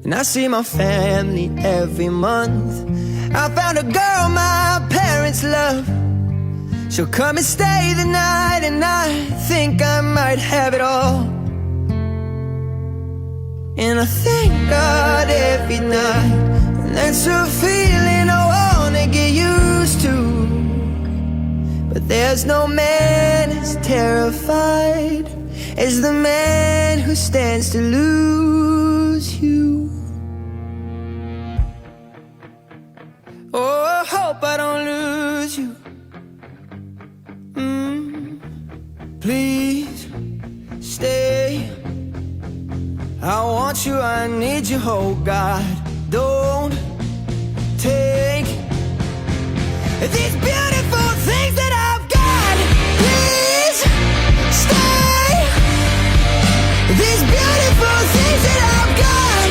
and I see my family every month. I found a girl my parents love. She'll come and stay the night, and I think I might have it all. And I thank God every night, and that's a feeling I wanna get used to. But there's no man as terrified as the man who stands to lose you. Oh, I hope I don't lose you. Please stay. I want you, I need you, oh God. Don't take these beautiful things that I've got. Please stay. These beautiful things that I've got.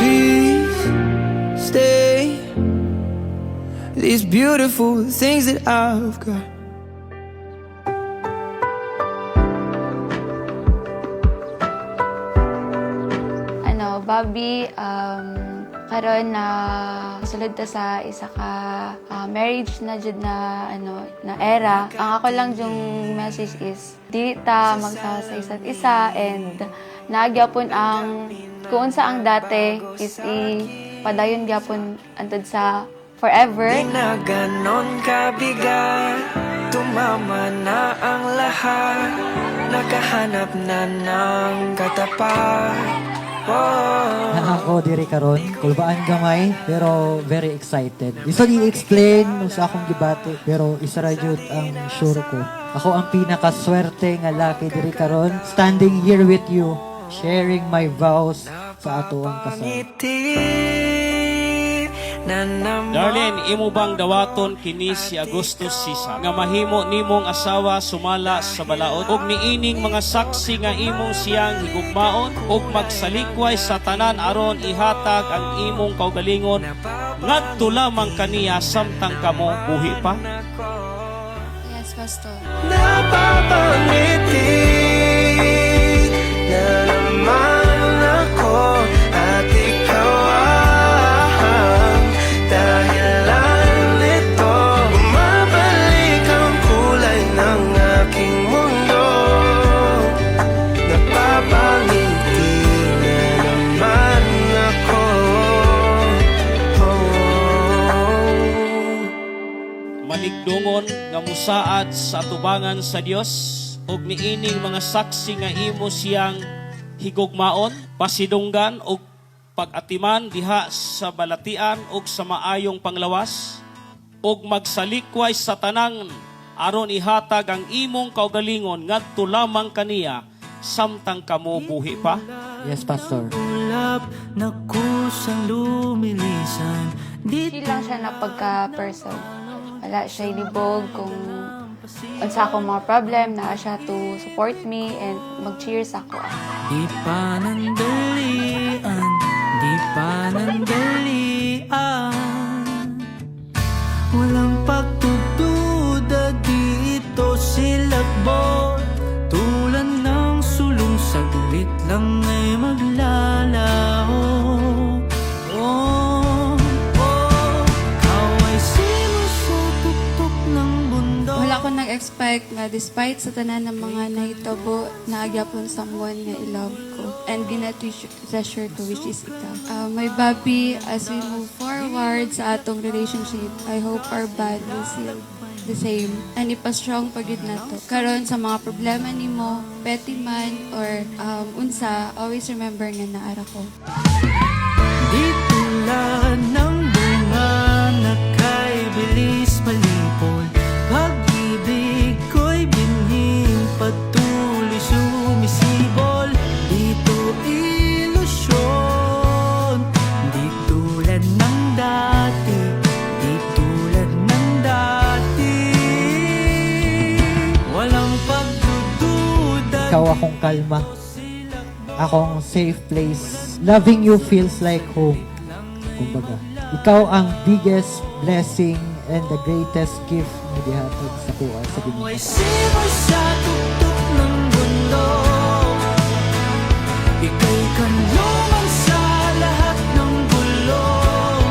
Please stay. These beautiful things that I've got. Bobby, karon na sulod ta sa isa ka marriage na jud na na era. Ang ako lang yung message is dili ta magsawa sa isa't isa, and nagyapon ang kung sa ang dati is padayon gyapon antud sa forever. Di na ganon kabigat, tumama na ang lahat, nakahanap na ng katapat. Na ako diri karon, kulbaan gamay pero very excited. Isa i-explain sa akong gibati pero isa ra jud ang sure ko. Ako ang pinakaswerte nga laki diri karon, standing here with you, sharing my vows sa ato ang kasal. Darlene, imo bang dawaton kini si Agustus Sisa nga mahimo nimong asawa sumala sa balaod ug niining mga saksi nga imong siyang higugmaon ug magsalikway sa tanan aron ihatag ang imong kaugalingon ngadto lamang kaniya samtang kamo buhi pa? Yes, Pastor. Napapangiti na naman ako at ikaw ang dahilan nito. Bumabalik ang kulay ng aking mundo. Napapangiti na naman ako. Maligdungon nga musaad sa atubangan sa Dios ug niining mga saksi nga imo siyang higugmaon, pasidunggan ug pag-atiman diha sa balatian ug sa maayong panglawas ug magsalikway sa tanang aron ihatag ang imong kaugalingon ngadto lamang kaniya samtang kamo buhi pa? Yes, Pastor. Ulap na kusang lumilisan. Hindi lang siya na pagka-person. Wala siya libog kung unsa akong mga problem, na siya to support me and mag-cheers ako. Di pa nandalian, di pa nandalian. Walang pagtutuda dito silakbot. Tulad ng sulong saglit lang ay maglalaho. Wala ko nag-expect na despite sa tanan ng mga nahitabo, naagyapon someone nga i-love ko and gina-treasure ko, which is ikaw. My Bobby, as we move forward sa atong relationship, I hope our bond will still the same and ipa-strong pagid na to. Karon sa mga problema nimo, petty man or unsa, always remember nga naara ko. Di tulad ng bunga na kay bilis malipol. Pag-ibig ko'y binhing patuloy sumisibol. Dito ilusyon, di tulad ng dati, di tulad ng dati. Walang pagdududa. Ikaw akong kalma, akong safe place. Loving you feels like home. Kumbaga, ikaw ang biggest blessing and the greatest gift nga gihatag sa kuha sa Ginoo. May simoy sa tuktok ng bundok. Ika'y kanlungan sa lahat ng bulong.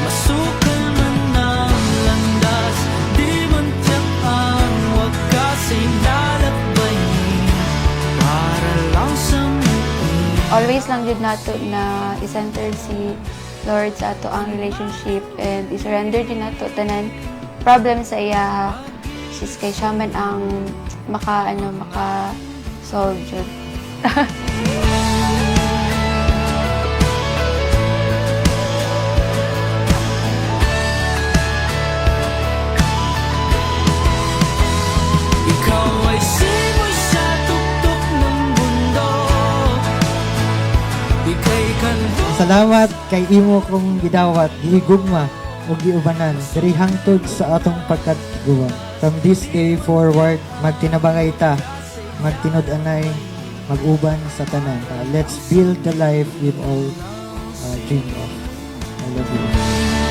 Masukal man ang landas, di man tiyak ang wakas ay lalakbayin para lang sa muling. Always lang jud nato na i-center si Lord sa ato ang relationship and i-surrender din nato tanan problem sa iya. Sis kay siya man ang maka solve jud. Ikaw ay simoy sa tuktok ng bundok. Ika'y kanlungan. Salamat kay imo kong gidawat, gihigugma ug giubanan diri hangtod sa atong pagkatiguan. From this day forward, magtinabangay ta, magtinud-anay, mag-uban sa tanan. Let's build the life with all dream of. I love you.